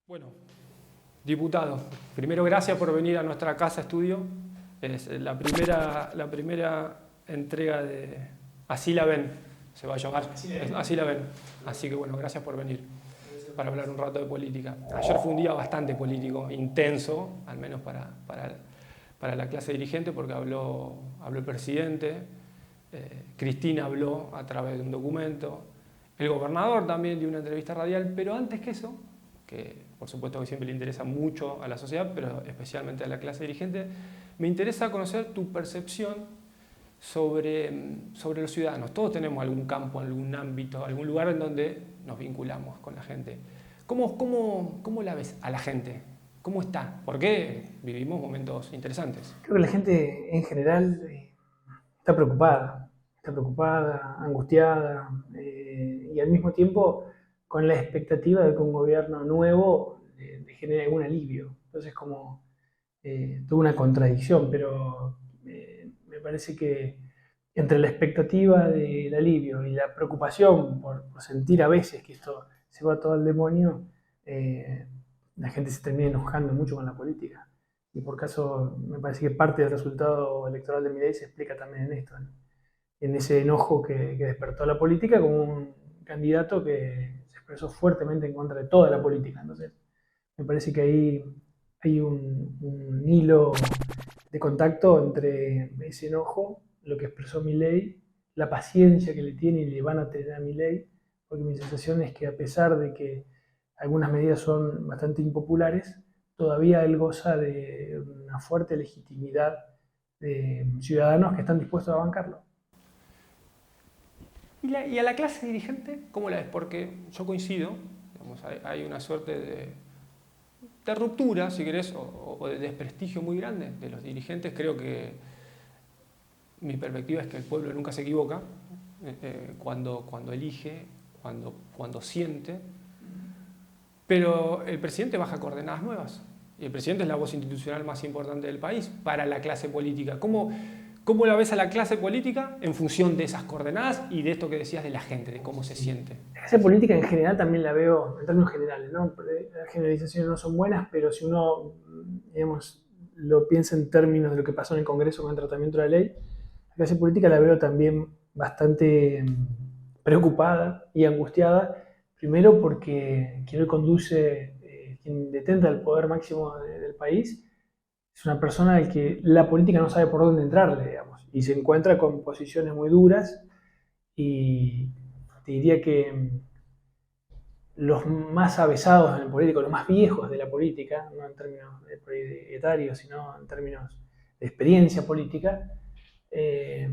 Bueno, diputado, primero gracias por venir a nuestra casa estudio. Es la primera entrega de Así la ven, se va a llamar. Así la ven. Así que bueno, gracias por venir para hablar un rato de política. Ayer fue un día bastante político, intenso, al menos para la clase dirigente, porque habló el presidente, Cristina habló a través de un documento, el gobernador también dio una entrevista radial, pero antes que eso, que por supuesto que siempre le interesa mucho a la sociedad, pero especialmente a la clase dirigente, me interesa conocer tu percepción sobre los ciudadanos. Todos tenemos algún campo, algún ámbito, algún lugar en donde nos vinculamos con la gente. ¿Cómo la ves a la gente? ¿Cómo está? Porque vivimos momentos interesantes. Creo que la gente en general está preocupada, angustiada y al mismo tiempo con la expectativa de que un gobierno nuevo le genere algún alivio. Entonces como tuvo una contradicción, pero me parece que entre la expectativa del alivio y la preocupación por sentir a veces que esto se va todo al demonio, eh, la gente se termina enojando mucho con la política. Y por caso, me parece que parte del resultado electoral de Milei se explica también en esto, en ese enojo que despertó la política como un candidato que se expresó fuertemente en contra de toda la política. Entonces, me parece que ahí hay un hilo de contacto entre ese enojo, lo que expresó Milei, la paciencia que le tiene y le van a tener a Milei, porque mi sensación es que a pesar de que algunas medidas son bastante impopulares, todavía él goza de una fuerte legitimidad de ciudadanos que están dispuestos a bancarlo. ¿Y a la clase dirigente cómo la ves? Porque yo coincido, digamos, hay una suerte de ruptura, si querés, o de desprestigio muy grande de los dirigentes. Creo que mi perspectiva es que el pueblo nunca se equivoca cuando elige, cuando siente, pero el presidente baja coordenadas nuevas. Y el presidente es la voz institucional más importante del país para la clase política. ¿Cómo la ves a la clase política en función de esas coordenadas y de esto que decías de la gente, de cómo se siente? La clase política en general también la veo en términos generales, ¿no? Las generalizaciones no son buenas, pero si uno, digamos, lo piensa en términos de lo que pasó en el Congreso con el tratamiento de la ley, la clase política la veo también bastante preocupada y angustiada, primero porque quien hoy conduce, quien detenta el poder máximo del país, es una persona al que la política no sabe por dónde entrarle, digamos, y se encuentra con posiciones muy duras y te diría que los más avesados en el político, los más viejos de la política, no en términos etarios, sino en términos de experiencia política, eh,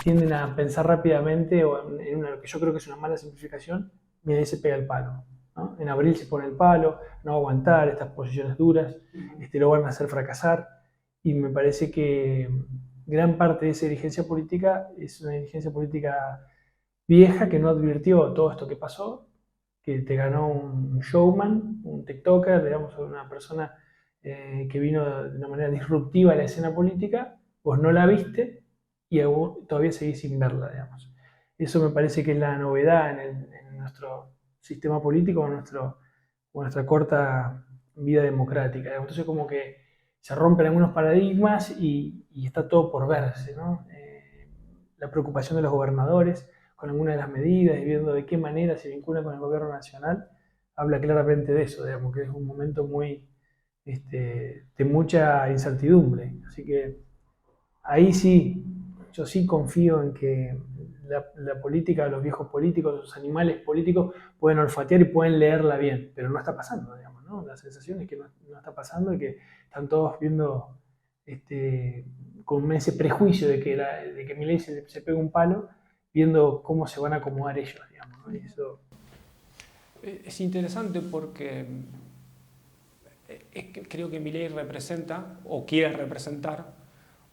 tienden a pensar rápidamente o en lo que yo creo que es una mala simplificación, mira, ahí se pega el palo. ¿No? En abril se pone el palo, no va a aguantar estas posiciones duras, lo van a hacer fracasar y me parece que gran parte de esa dirigencia política es una dirigencia política vieja que no advirtió todo esto que pasó, que te ganó un showman, un TikToker, digamos, una persona que vino de una manera disruptiva a la escena política, vos no la viste y todavía seguís sin verla, digamos. Eso me parece que es la novedad en nuestro sistema político, en nuestra corta vida democrática. Digamos. Entonces como que se rompen algunos paradigmas y está todo por verse, ¿no? La preocupación de los gobernadores con alguna de las medidas y viendo de qué manera se vincula con el gobierno nacional, habla claramente de eso, digamos, que es un momento muy de mucha incertidumbre. Así que ahí sí, yo sí confío en que la política, los viejos políticos, los animales políticos pueden olfatear y pueden leerla bien, pero no está pasando, digamos, ¿no? La sensación es que no está pasando y que están todos viendo con ese prejuicio de que Milei se pega un palo, viendo cómo se van a acomodar ellos, digamos, ¿no? Y eso. Es interesante porque creo que Milei representa o quiere representar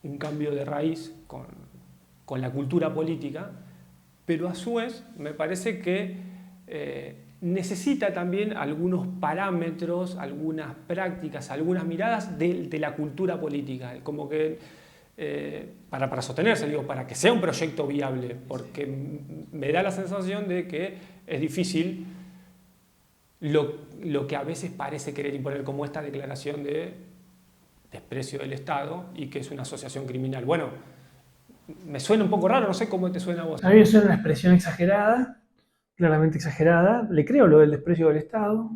un cambio de raíz con la cultura política, pero a su vez me parece que necesita también algunos parámetros, algunas prácticas, algunas miradas de la cultura política, como que para sostenerse, digo, para que sea un proyecto viable, porque me da la sensación de que es difícil lo que a veces parece querer imponer como esta declaración de desprecio del Estado y que es una asociación criminal. Bueno, me suena un poco raro, no sé cómo te suena a vos. A mí me suena una expresión exagerada, claramente exagerada. Le creo lo del desprecio del Estado,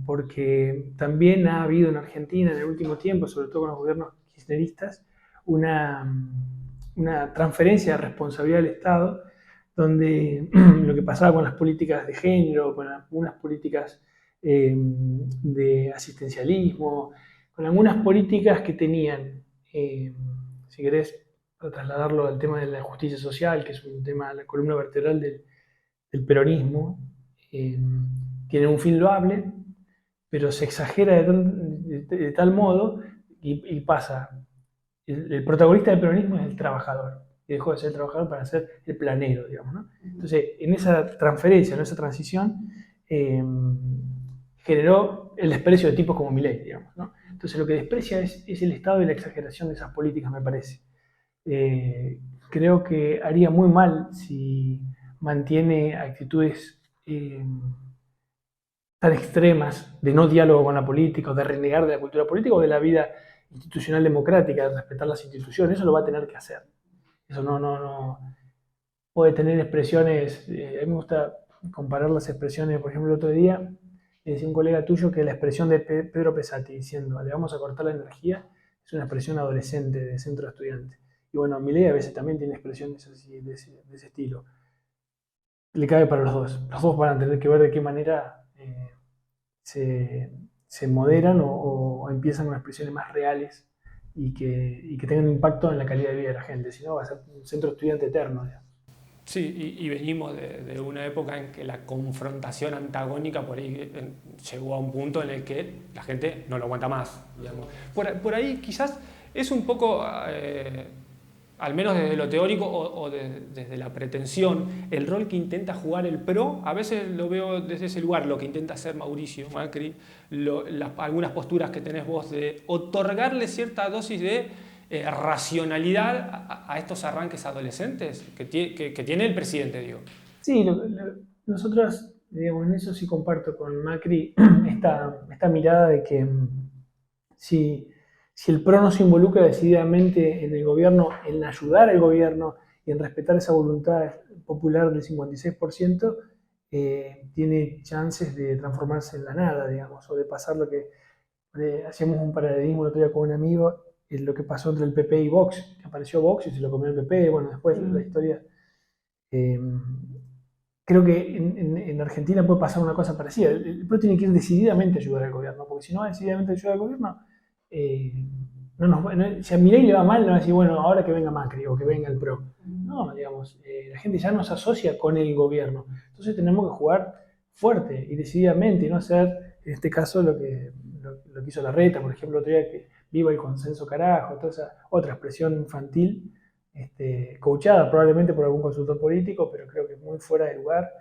porque también ha habido en Argentina en el último tiempo, sobre todo con los gobiernos kirchneristas, una, una transferencia de responsabilidad del Estado, donde lo que pasaba con las políticas de género, con algunas políticas de asistencialismo, con algunas políticas que tenían, si querés, para trasladarlo al tema de la justicia social, que es un tema, la columna vertebral del peronismo, tienen un fin loable, pero se exagera de tal modo y pasa. El protagonista del peronismo es el trabajador, y dejó de ser el trabajador para ser el planero, digamos, ¿no? Entonces, en esa transferencia, en esa transición, generó el desprecio de tipos como Milei, digamos, ¿no? Entonces, lo que desprecia es el estado y la exageración de esas políticas, me parece. Creo que haría muy mal si mantiene actitudes tan extremas de no diálogo con la política, o de renegar de la cultura política o de la vida institucional democrática, de respetar las instituciones. Eso lo va a tener que hacer. Eso no puede tener expresiones. A mí me gusta comparar las expresiones. Por ejemplo, el otro día decía un colega tuyo que la expresión de Pedro Pesati diciendo le vamos a cortar la energía es una expresión adolescente de centro de estudiantes. Y bueno, Milei a veces también tiene expresiones así de ese estilo. Le cabe para los dos. Los dos van a tener que ver de qué manera se moderan o empiezan con expresiones más reales y que tengan un impacto en la calidad de vida de la gente. Si no, va a ser un centro de estudiante eterno. Digamos. Sí, y venimos de una época en que la confrontación antagónica por ahí llegó a un punto en el que la gente no lo aguanta más. Digamos. Por ahí quizás es un poco, al menos desde lo teórico o desde la pretensión, el rol que intenta jugar el PRO. A veces lo veo desde ese lugar, lo que intenta hacer Mauricio Macri, algunas posturas que tenés vos de otorgarle cierta dosis de racionalidad a estos arranques adolescentes que tiene el presidente, digo. Sí, nosotros, digamos, en eso sí comparto con Macri esta mirada de que si el PRO no se involucra decididamente en el gobierno, en ayudar al gobierno y en respetar esa voluntad popular del 56%, tiene chances de transformarse en la nada, digamos, o de pasar lo que hacíamos un paralelismo el otro día con un amigo, lo que pasó entre el PP y Vox. Apareció Vox y se lo comió el PP, bueno, después la historia. Creo que en Argentina puede pasar una cosa parecida. El PRO tiene que ir decididamente a ayudar al gobierno, porque si no va decididamente a ayudar al gobierno, si a Milei le va mal, no va a decir, bueno, ahora que venga Macri o que venga el PRO. No, digamos, la gente ya no se asocia con el gobierno. Entonces tenemos que jugar fuerte y decididamente y no hacer, en este caso, lo que hizo Larreta, por ejemplo, otro día que viva el consenso carajo, toda esa otra expresión infantil, coachada probablemente por algún consultor político, pero creo que muy fuera de lugar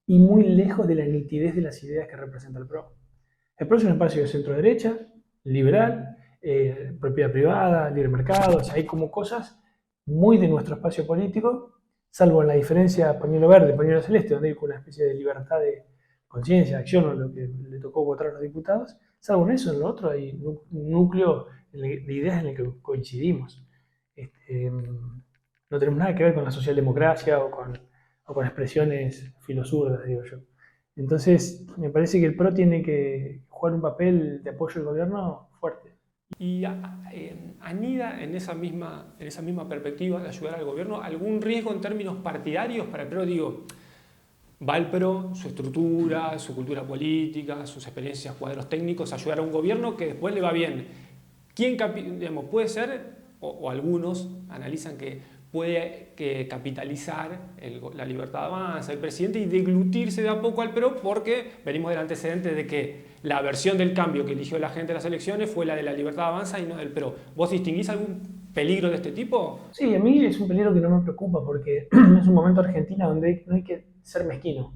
y muy lejos de la nitidez de las ideas que representa el PRO. El PRO es un espacio de centro-derecha, liberal, propiedad privada, libre mercado, o sea, hay como cosas muy de nuestro espacio político, salvo en la diferencia pañuelo verde, pañuelo celeste, donde hay una especie de libertad de conciencia, de acción, o lo que le tocó votar a los diputados, salvo en eso, en lo otro hay un núcleo de ideas en el que coincidimos. No tenemos nada que ver con la socialdemocracia o con expresiones filosurdas, digo yo. Entonces, me parece que el PRO tiene que jugar un papel de apoyo al gobierno fuerte. Y anida en esa misma perspectiva de ayudar al gobierno algún riesgo en términos partidarios para el PRO. Digo, va el PRO, su estructura, su cultura política, sus experiencias, cuadros técnicos, ayudar a un gobierno que después le va bien. ¿Quién, digamos, puede ser, o algunos analizan que puede capitalizar la Libertad Avanza, el presidente, y deglutirse de a poco al PRO, porque venimos del antecedente de que la versión del cambio que eligió la gente en las elecciones fue la de la Libertad Avanza y no del PRO? ¿Vos distinguís algún peligro de este tipo? Sí, a mí es un peligro que no me preocupa, porque es un momento Argentina donde no hay que ser mezquino.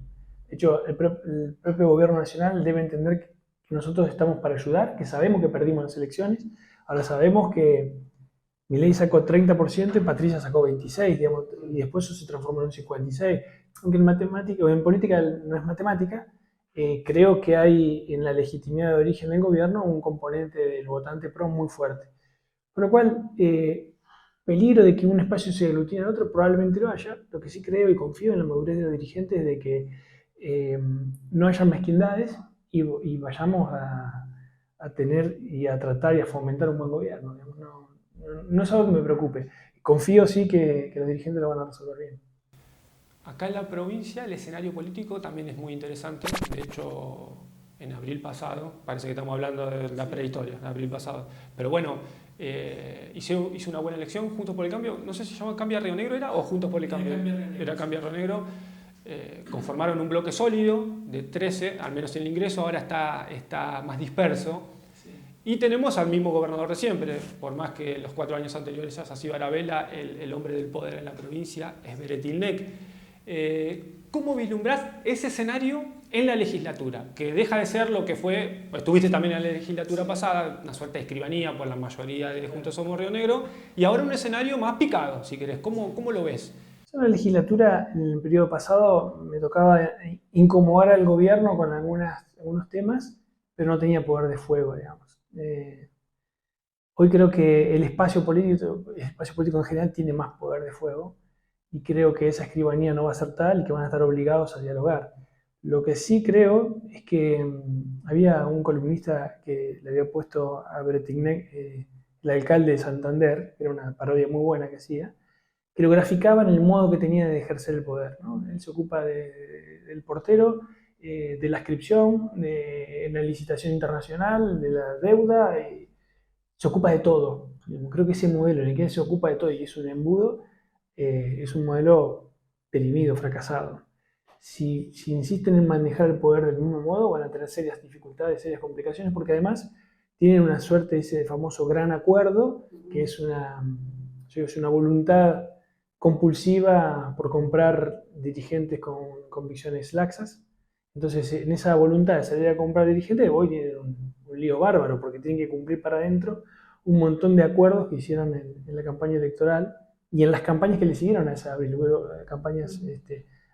De hecho, el propio gobierno nacional debe entender que nosotros estamos para ayudar, que sabemos que perdimos las elecciones, ahora sabemos que Milei sacó 30% y Patricia sacó 26%, digamos, y después eso se transformó en un 56%. Aunque en matemática o en política no es matemática, creo que hay en la legitimidad de origen del gobierno un componente del votante pro muy fuerte. Por lo cual, peligro de que un espacio se aglutine en otro probablemente lo haya. Lo que sí creo y confío en la madurez de los dirigentes es de que no haya mezquindades y vayamos a tener y a tratar y a fomentar un buen gobierno. No es algo que me preocupe. Confío sí que los dirigentes lo van a resolver bien. Acá en la provincia el escenario político también es muy interesante. De hecho, en abril pasado, parece que estamos hablando de la prehistoria, en abril pasado. Pero bueno, hice una buena elección, Juntos por el Cambio. No sé si se llama Cambia Río Negro era o Juntos por el Cambio. Era Cambia Río Negro. Conformaron un bloque sólido de 13, al menos en el ingreso, ahora está más disperso. Y tenemos al mismo gobernador de siempre, por más que los 4 años anteriores a Sacy Barabella, el hombre del poder en la provincia es Beretilnec. ¿Cómo vislumbrás ese escenario en la legislatura? Que deja de ser lo que fue, pues estuviste también en la legislatura pasada, una suerte de escribanía por la mayoría de Juntos Somos Río Negro, y ahora un escenario más picado, si querés. ¿Cómo lo ves? En la legislatura, en el periodo pasado, me tocaba incomodar al gobierno con algunos temas, pero no tenía poder de fuego, digamos. Hoy creo que el espacio político en general tiene más poder de fuego y creo que esa escribanía no va a ser tal y que van a estar obligados a dialogar. Lo que sí creo es que había un columnista que le había puesto a Bretignac, el alcalde de Santander, que era una parodia muy buena que hacía, que lo graficaba en el modo que tenía de ejercer el poder, ¿no? Él se ocupa del portero, de la inscripción, de la licitación internacional, de la deuda, se ocupa de todo. Creo que ese modelo en el que él se ocupa de todo y es un embudo, es un modelo perimido, fracasado. Si insisten en manejar el poder del mismo modo, van a tener serias dificultades, serias complicaciones, porque además tienen una suerte, ese famoso gran acuerdo, que es una voluntad compulsiva por comprar dirigentes con convicciones laxas. Entonces, en esa voluntad de salir a comprar dirigentes, hoy tienen un lío bárbaro, porque tienen que cumplir para adentro un montón de acuerdos que hicieron en la campaña electoral y en las campañas que le siguieron a esa abril. Luego, campañas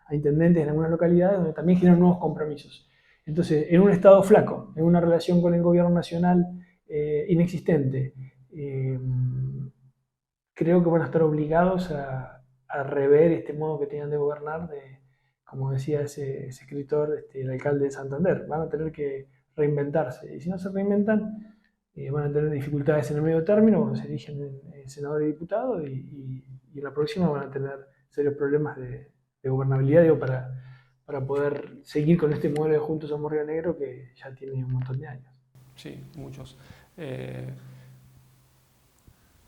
a intendentes en algunas localidades donde también generan nuevos compromisos. Entonces, en un estado flaco, en una relación con el gobierno nacional inexistente, creo que van a estar obligados a rever este modo que tenían de gobernar, como decía ese escritor, el alcalde de Santander. Van a tener que reinventarse. Y si no se reinventan, van a tener dificultades en el medio término, cuando se eligen senador y diputado, y en la próxima van a tener serios problemas de gobernabilidad, digo, para poder seguir con este modelo de Juntos Somos Río Negro que ya tiene un montón de años. Sí, muchos.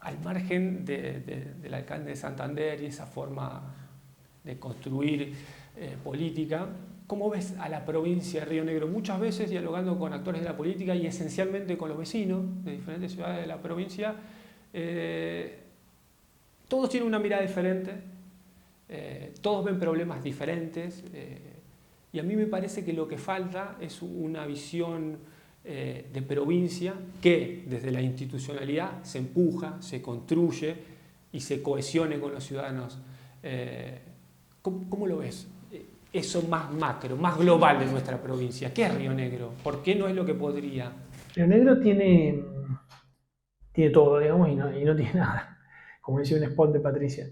Al margen del alcalde de Santander y esa forma de construir política, ¿cómo ves a la provincia de Río Negro? Muchas veces dialogando con actores de la política y esencialmente con los vecinos de diferentes ciudades de la provincia, todos tienen una mirada diferente, todos ven problemas diferentes, y a mí me parece que lo que falta es una visión de provincia que desde la institucionalidad se empuja, se construye y se cohesione con los ciudadanos. ¿Cómo lo ves? Eso más macro, más global de nuestra provincia. ¿Qué es Río Negro? ¿Por qué no es lo que podría? Río Negro tiene todo, digamos, y no tiene nada, como decía un spot de Patricia.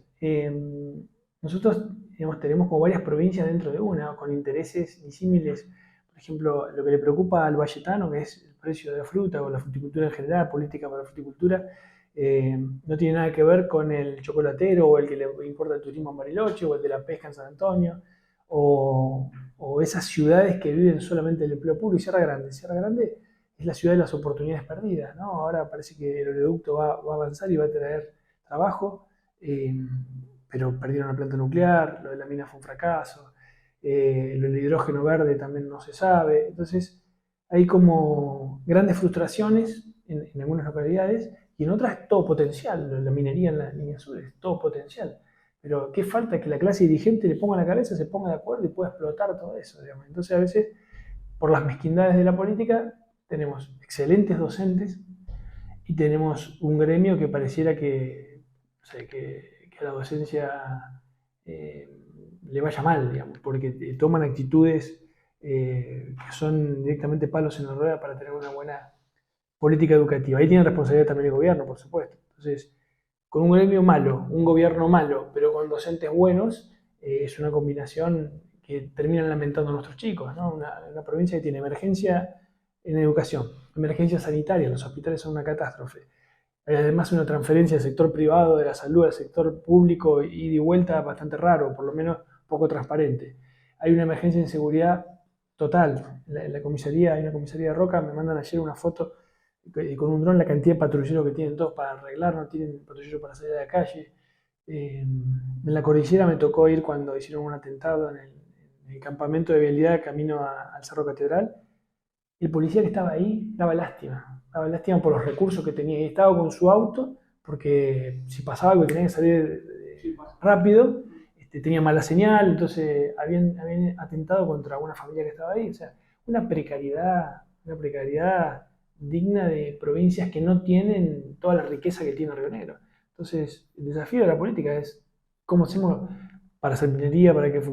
Nosotros, digamos, tenemos como varias provincias dentro de una, con intereses disímiles. Por ejemplo, lo que le preocupa al valletano, que es el precio de la fruta o la fruticultura en general, política para la fruticultura, no tiene nada que ver con el chocolatero o el que le importa el turismo en Bariloche o el de la pesca en San Antonio o esas ciudades que viven solamente del empleo público. Y Sierra Grande. Sierra Grande es la ciudad de las oportunidades perdidas, ¿no? Ahora parece que el oleoducto va a avanzar y va a traer trabajo, pero perdieron la planta nuclear, lo de la mina fue un fracaso, lo del hidrógeno verde también no se sabe. Entonces hay como grandes frustraciones en algunas localidades y en otras todo potencial. La minería en la línea sur es todo potencial. Pero qué falta que la clase dirigente le ponga la cabeza, se ponga de acuerdo y pueda explotar todo eso, digamos. Entonces a veces, por las mezquindades de la política, tenemos excelentes docentes y tenemos un gremio que pareciera que, o sea, que a la docencia le vaya mal, digamos, porque toman actitudes que son directamente palos en la rueda para tener una buena política educativa. Ahí tiene responsabilidad también el gobierno, por supuesto. Entonces, con un gremio malo, un gobierno malo, pero con docentes buenos, es una combinación que terminan lamentando a nuestros chicos, ¿no? Una provincia que tiene emergencia en educación, emergencia sanitaria, los hospitales son una catástrofe. Hay además una transferencia del sector privado de la salud al sector público y de vuelta bastante raro, por lo menos poco transparente. Hay una emergencia de inseguridad total. En la comisaría, hay una comisaría de Roca, me mandan ayer una foto con un dron, la cantidad de patrulleros que tienen todos para arreglar, no tienen patrulleros para salir a la calle. En la cordillera me tocó ir cuando hicieron un atentado en el campamento de vialidad camino al Cerro Catedral. El policía que estaba ahí daba lástima por los recursos que tenía y estaba con su auto porque si pasaba algo y tenía que salir rápido, tenía mala señal, entonces habían atentado contra una familia que estaba ahí, o sea, una precariedad digna de provincias que no tienen toda la riqueza que tiene Río Negro. Entonces, el desafío de la política es cómo hacemos para hacer minería, para que la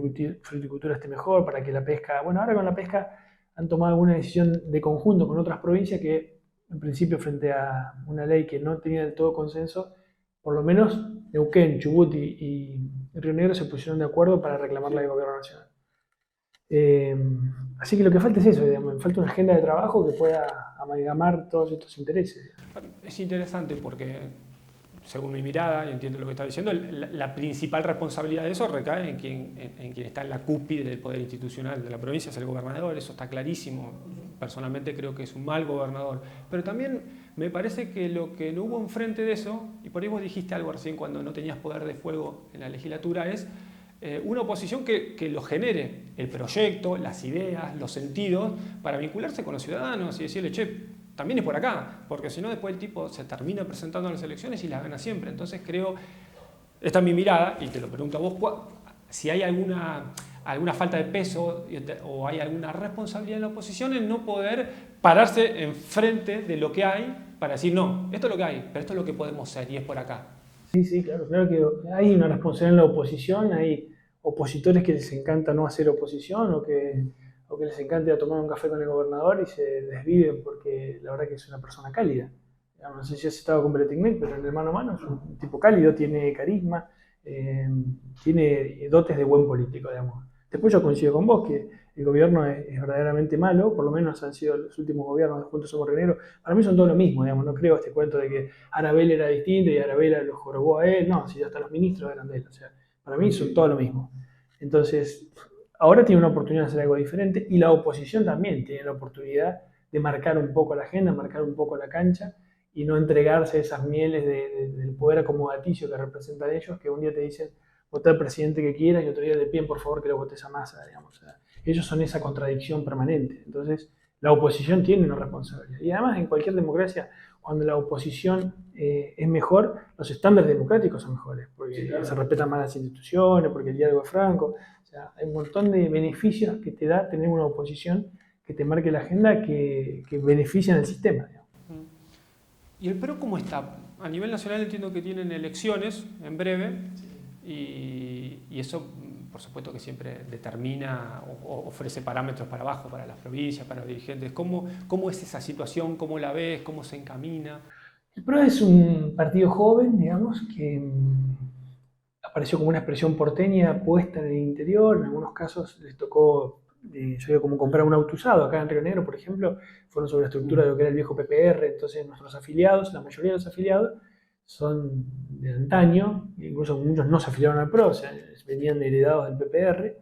fruticultura esté mejor, para que la pesca, bueno, ahora con la pesca han tomado alguna decisión de conjunto con otras provincias que, en principio, frente a una ley que no tenía del todo consenso, por lo menos Neuquén, Chubut y Río Negro se pusieron de acuerdo para reclamarla del gobierno nacional. Eh, Así que lo que falta es eso, digamos, falta una agenda de trabajo que pueda amalgamar todos estos intereses. Es interesante porque, según mi mirada, y entiendo lo que está diciendo, la principal responsabilidad de eso recae en quien está en la cúspide del poder institucional de la provincia, es el gobernador, eso está clarísimo. Personalmente creo que es un mal gobernador. Pero también me parece que lo que no hubo enfrente de eso, y por ahí vos dijiste algo recién cuando no tenías poder de fuego en la legislatura, es una oposición que lo genere, el proyecto, las ideas, los sentidos, para vincularse con los ciudadanos y decirle, che, también es por acá, porque si no después el tipo se termina presentando a las elecciones y las gana siempre. Entonces creo, esta es mi mirada, y te lo pregunto a vos, si hay alguna falta de peso o hay alguna responsabilidad en la oposición en no poder pararse enfrente de lo que hay para decir, no, esto es lo que hay, pero esto es lo que podemos ser y es por acá. Sí, claro que hay una responsabilidad en la oposición, hay opositores que les encanta no hacer oposición o que les encanta ir a tomar un café con el gobernador y se desviven porque la verdad que es una persona cálida. No sé si has estado con Bretignac, pero en el mano a mano es un tipo cálido, tiene carisma, tiene dotes de buen político, digamos. Después yo coincido con vos que el gobierno es verdaderamente malo, por lo menos han sido los últimos gobiernos de Juntos Somos Río Negro. Para mí son todo lo mismo, digamos, no creo este cuento de que Arabel era distinto y Arabel lo jorobó a él, no, si hasta los ministros eran de él, o sea, para mí son todo lo mismo. Entonces, ahora tiene una oportunidad de hacer algo diferente y la oposición también tiene la oportunidad de marcar un poco la agenda, marcar un poco la cancha y no entregarse a esas mieles del poder acomodaticio que representan ellos, que un día te dicen votar al presidente que quieras y otro día te piden por favor que lo votes a Massa, digamos. O sea, ellos son esa contradicción permanente. Entonces, la oposición tiene una responsabilidad. Y además, en cualquier democracia, cuando la oposición es mejor, los estándares democráticos son mejores, porque se respetan más las instituciones, porque el diálogo es franco. O sea, hay un montón de beneficios que te da tener una oposición que te marque la agenda que benefician al sistema. Digamos. ¿Y el PRO cómo está? A nivel nacional entiendo que tienen elecciones en breve y eso, por supuesto, que siempre determina o ofrece parámetros para abajo, para las provincias, para los dirigentes. ¿Cómo es esa situación? ¿Cómo la ves? ¿Cómo se encamina? El PRO es un partido joven, digamos, que apareció como una expresión porteña puesta en el interior. En algunos casos les tocó, yo digo, como comprar un auto usado. Acá en Río Negro, por ejemplo, fueron sobre la estructura de lo que era el viejo PPR. Entonces nuestros afiliados, la mayoría de los afiliados, son de antaño, incluso muchos no se afiliaron al PRO, o sea, venían heredados del PPR.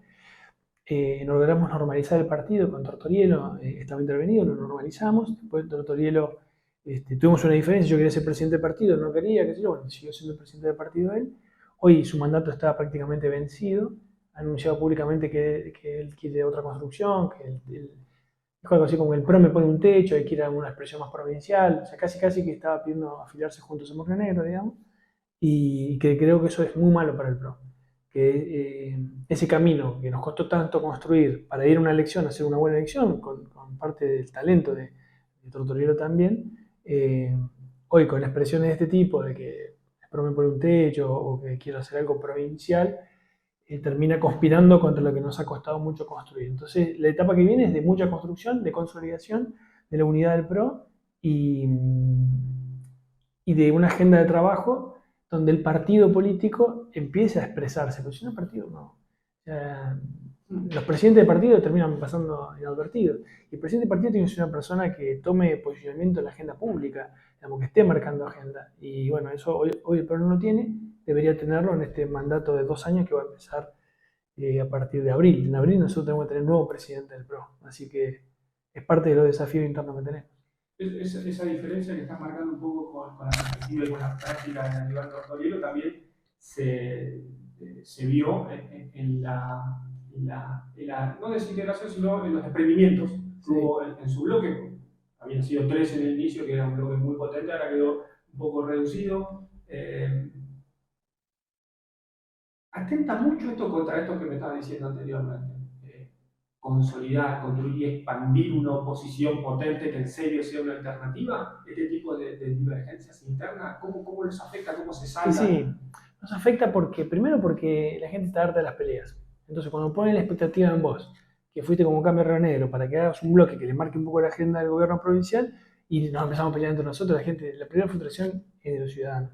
Logramos normalizar el partido con Tortorielo, estaba intervenido, lo normalizamos. Después Tortorielo, tuvimos una diferencia, yo quería ser presidente del partido, no quería, qué sé yo, bueno, siguió siendo el presidente del partido él. Hoy su mandato está prácticamente vencido, ha anunciado públicamente que él quiere otra construcción, que dijo algo así como el PRO me pone un techo, él quiere alguna expresión más provincial, o sea, casi que estaba pidiendo afiliarse Juntos Somos Río Negro, digamos, y que creo que eso es muy malo para el PRO. Que ese camino que nos costó tanto construir para ir a una elección, hacer una buena elección, con parte del talento de Tortorielo también, hoy con expresiones de este tipo, de que el PRO me pone un techo o que quiero hacer algo provincial, termina conspirando contra lo que nos ha costado mucho construir. Entonces, la etapa que viene es de mucha construcción, de consolidación de la unidad del PRO y de una agenda de trabajo donde el partido político empiece a expresarse, porque si no, el partido no. O sea, los presidentes de partido terminan pasando inadvertidos. Y el presidente de partido tiene que ser una persona que tome posicionamiento en la agenda pública, digamos, que esté marcando agenda. Y bueno, eso hoy el PRO no lo tiene, debería tenerlo en este mandato de 2 años que va a empezar a partir de abril. En abril nosotros tenemos que tener nuevo presidente del PRO, así que es parte de los desafíos internos que tenemos. Esa diferencia que estás marcando un poco con la perspectiva y con la práctica de Aníbal Tortorielo también se vio en la no desintegración, sino en los desprendimientos que hubo en su bloque. Habían sido 3 en el inicio, que era un bloque muy potente, ahora quedó un poco reducido. Atenta mucho esto contra esto que me estabas diciendo anteriormente. Consolidar, construir y expandir una oposición potente que en serio sea una alternativa, este tipo de divergencias internas, ¿cómo los afecta? ¿Cómo se salta? Sí, nos afecta primero porque la gente está harta de las peleas. Entonces, cuando ponen la expectativa en vos, que fuiste como Cambio Río Negro, para que hagas un bloque que le marque un poco la agenda del gobierno provincial, y nos empezamos a pelear entre nosotros, la primera frustración es de los ciudadanos.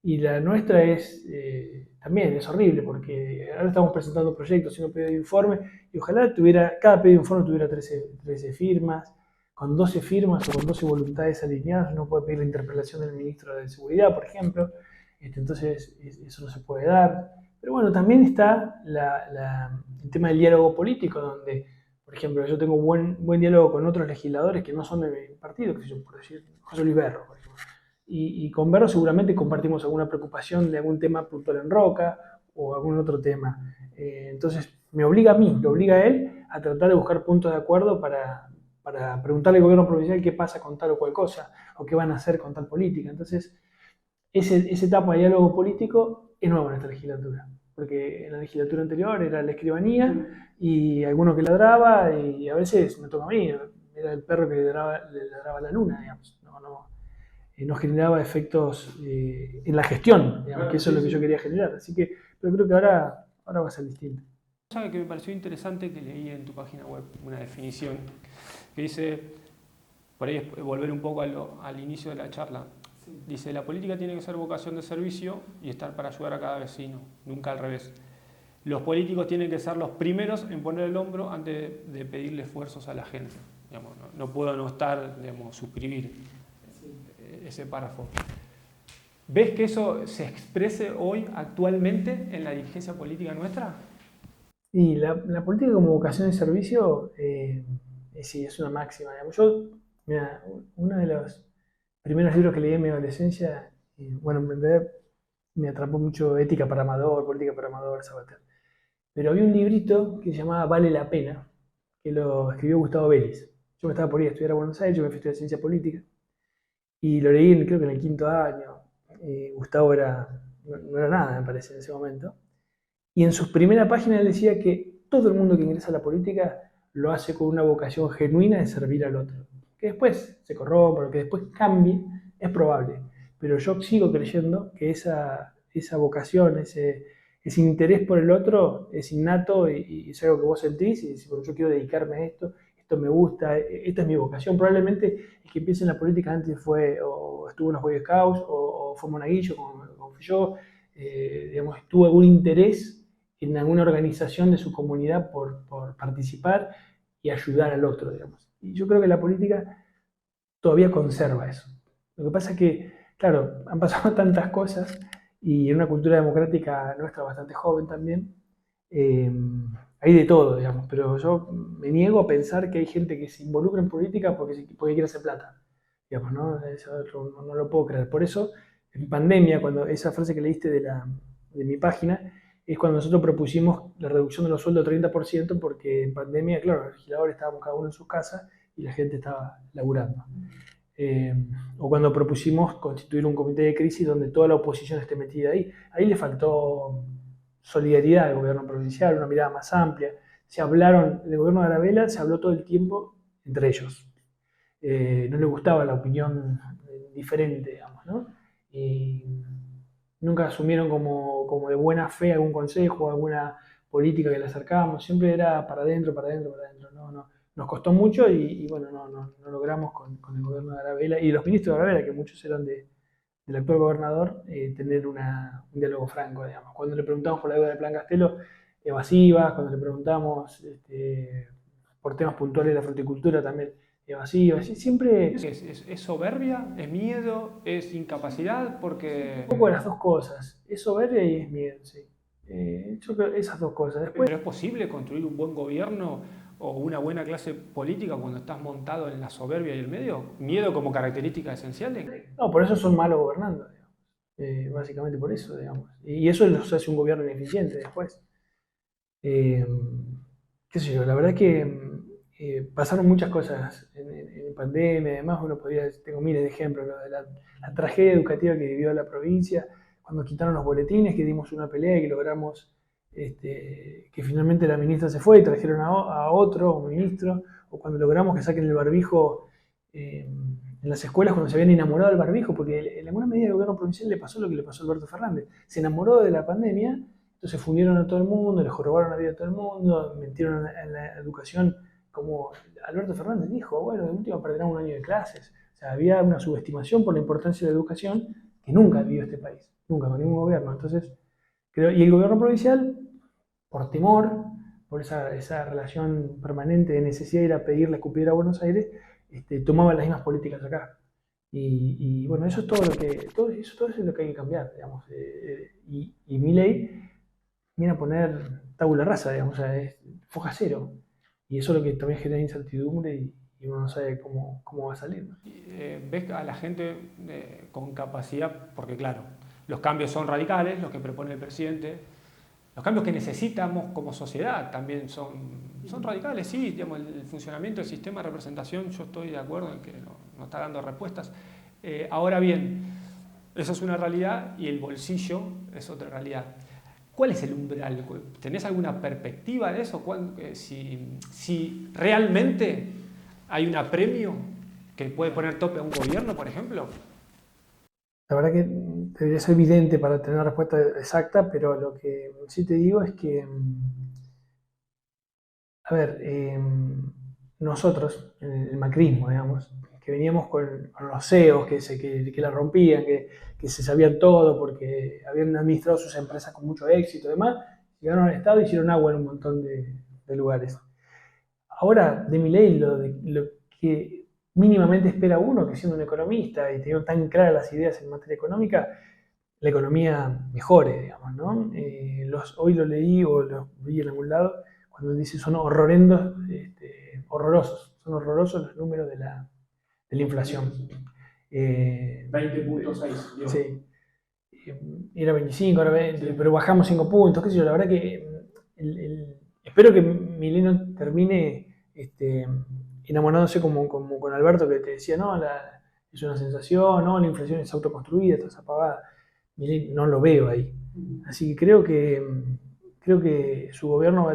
Y la nuestra también es horrible, porque ahora estamos presentando proyectos, haciendo pedido de informe, y ojalá cada pedido de informe tuviera 13 firmas. Con 12 firmas o con 12 voluntades alineadas uno puede pedir la interpelación del ministro de Seguridad, por ejemplo. Entonces eso no se puede dar. Pero bueno, también está el tema del diálogo político, donde, por ejemplo, yo tengo buen diálogo con otros legisladores que no son de mi partido, que yo, por decir, José Luis Berro, por ejemplo. Y con Berro seguramente compartimos alguna preocupación de algún tema puntual en Roca o algún otro tema. Entonces me obliga a él a tratar de buscar puntos de acuerdo para preguntarle al gobierno provincial qué pasa con tal o cual cosa, o qué van a hacer con tal política. Entonces, esa etapa de diálogo político es nueva en esta legislatura, porque en la legislatura anterior era la escribanía y alguno que ladraba, y a veces me toca a mí, era el perro que le ladraba a la luna, digamos. No generaba efectos en la gestión, digamos, que eso es lo que yo quería generar. Así que, pero creo que ahora va a ser distinto. Cosa que me pareció interesante que leí en tu página web, una definición que dice, por ahí es volver un poco al inicio de la charla, dice, la política tiene que ser vocación de servicio y estar para ayudar a cada vecino, nunca al revés. Los políticos tienen que ser los primeros en poner el hombro antes de pedirle esfuerzos a la gente. Digamos, no puedo no estar, suscribir ese párrafo. ¿Ves que eso se exprese hoy, actualmente, en la dirigencia política nuestra? Y la política como vocación de servicio, sí, es una máxima. Mira, uno de los primeros libros que leí en mi adolescencia, bueno, en realidad me atrapó mucho Ética para Amador, Política para Amador, Sabater. Pero había un librito que se llamaba Vale la Pena, que lo escribió Gustavo Vélez. Yo me estaba por ir a estudiar a Buenos Aires, yo me fui a estudiar Ciencia Política, y lo leí creo que en el 5.º año. Gustavo no era nada, me parece, en ese momento. Y en sus primeras páginas él decía que todo el mundo que ingresa a la política lo hace con una vocación genuina de servir al otro. Que después se corrompa, que después cambie, es probable. Pero yo sigo creyendo que esa vocación, ese interés por el otro es innato y es algo que vos sentís y decís, bueno, yo quiero dedicarme a esto me gusta, esta es mi vocación. Probablemente el que empiece en la política antes estuvo en los Boy Scouts o fue monaguillo, como fui yo, digamos, tuvo algún interés en alguna organización de su comunidad por participar y ayudar al otro, digamos. Y yo creo que la política todavía conserva eso. Lo que pasa es que, claro, han pasado tantas cosas y en una cultura democrática nuestra bastante joven también, hay de todo, digamos, pero yo me niego a pensar que hay gente que se involucra en política porque quiere hacer plata, digamos, ¿no? Eso no lo puedo creer. Por eso, en pandemia, cuando esa frase que leíste de mi página, es cuando nosotros propusimos la reducción de los sueldos del 30%, porque en pandemia, claro, los legisladores estábamos cada uno en sus casas y la gente estaba laburando. O cuando propusimos constituir un comité de crisis donde toda la oposición esté metida ahí. Ahí le faltó solidaridad al gobierno provincial, una mirada más amplia. Del gobierno de Arabella se habló todo el tiempo entre ellos. No le gustaba la opinión diferente, digamos, ¿no? nunca asumieron como de buena fe algún consejo, alguna política que le acercábamos, siempre era para adentro, para adentro, para adentro. Nos costó mucho y bueno, no logramos con el gobierno de Arabella y los ministros de Arabella, que muchos eran del actual gobernador, tener un diálogo franco, digamos. Cuando le preguntamos por la deuda del Plan Castelo, evasivas, cuando le preguntamos por temas puntuales de la fruticultura también evasivas, siempre ¿Es soberbia? ¿Es miedo? ¿Es incapacidad? Porque... un poco de las dos cosas, es soberbia y es miedo, sí. Yo creo esas dos cosas. Después, ¿Pero es posible construir un buen gobierno o una buena clase política cuando estás montado en la soberbia y el medio? ¿Miedo como característica esencial? no, por eso son malos gobernando, digamos. Básicamente por eso, digamos. Y eso los hace un gobierno ineficiente después. Eh, qué sé yo, la verdad que pasaron muchas cosas en pandemia, además tengo miles de ejemplos, lo de la tragedia educativa que vivió la provincia, cuando quitaron los boletines, que dimos una pelea y que logramos que finalmente la ministra se fue y trajeron a otro ministro, o cuando logramos que saquen el barbijo en las escuelas cuando se habían enamorado del barbijo, porque en alguna medida el gobierno provincial le pasó lo que le pasó a Alberto Fernández, se enamoró de la pandemia. Entonces fundieron a todo el mundo, les jorobaron la vida a todo el mundo, metieron en la educación, como Alberto Fernández dijo, bueno, de última perderán un año de clases. O sea, había una subestimación por la importancia de la educación que nunca vivió este país, nunca con ningún gobierno. Entonces, y el gobierno provincial, por temor, por esa relación permanente de necesidad de ir a pedirle escupir a Buenos Aires, tomaba las mismas políticas acá. Y bueno, eso es todo eso es lo que hay que cambiar, digamos. Y Milei viene a poner tabula rasa, digamos, o sea, es foja cero. Y eso es lo que también genera incertidumbre y uno no sabe cómo va a salir, ¿no? ¿Ves a la gente con capacidad? Porque claro, los cambios son radicales, los que propone el presidente. Los cambios que necesitamos como sociedad también son radicales, sí, digamos, el funcionamiento del sistema de representación, yo estoy de acuerdo en que no está dando respuestas. Ahora bien, eso es una realidad y el bolsillo es otra realidad. ¿Cuál es el umbral? ¿Tenés alguna perspectiva de eso? Si realmente hay un apremio que puede poner tope a un gobierno, por ejemplo. La verdad que debería ser evidente para tener una respuesta exacta, pero lo que sí te digo es que, a ver, nosotros, en el macrismo, digamos, que veníamos con los CEOs que la rompían, que se sabían todo porque habían administrado sus empresas con mucho éxito y demás, llegaron al Estado y hicieron agua en un montón de lugares. Ahora, de Milei, lo que mínimamente espera uno, que siendo un economista y teniendo tan claras las ideas en materia económica, la economía mejore, digamos, ¿no? Hoy lo leí o lo vi en algún lado, cuando dice son horrorosos, son horrorosos los números de la inflación. 20.6. Sí. Era 25, ahora 20, pero bajamos 5 puntos, qué sé yo, la verdad que espero que Milei termine enamorándose como con Alberto, que te decía, no, es una sensación, no, la inflación es autoconstruida, toda esa pavada. Milei no lo veo ahí. Así que creo que su gobierno va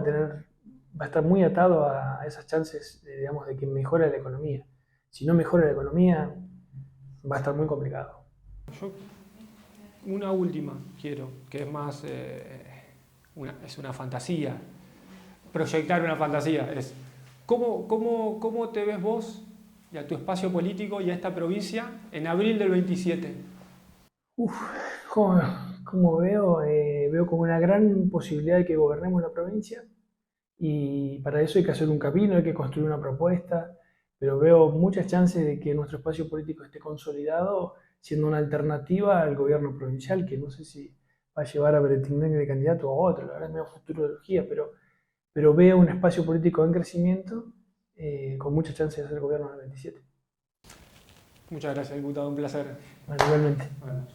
a estar muy atado a esas chances, digamos, de que mejore la economía. Si no mejora la economía, va a estar muy complicado. Yo una última quiero, que es más, es una fantasía, proyectar una fantasía. Es, ¿cómo te ves vos y a tu espacio político y a esta provincia en abril del 27? Como veo, veo como una gran posibilidad de que gobernemos la provincia y para eso hay que hacer un camino, hay que construir una propuesta, pero veo muchas chances de que nuestro espacio político esté consolidado siendo una alternativa al gobierno provincial, que no sé si va a llevar a Beretignani de candidato o a otro, la verdad es medio futurología, pero veo un espacio político en crecimiento con muchas chances de hacer gobierno en el 27. Muchas gracias, diputado, un placer. Bueno, igualmente. Bueno.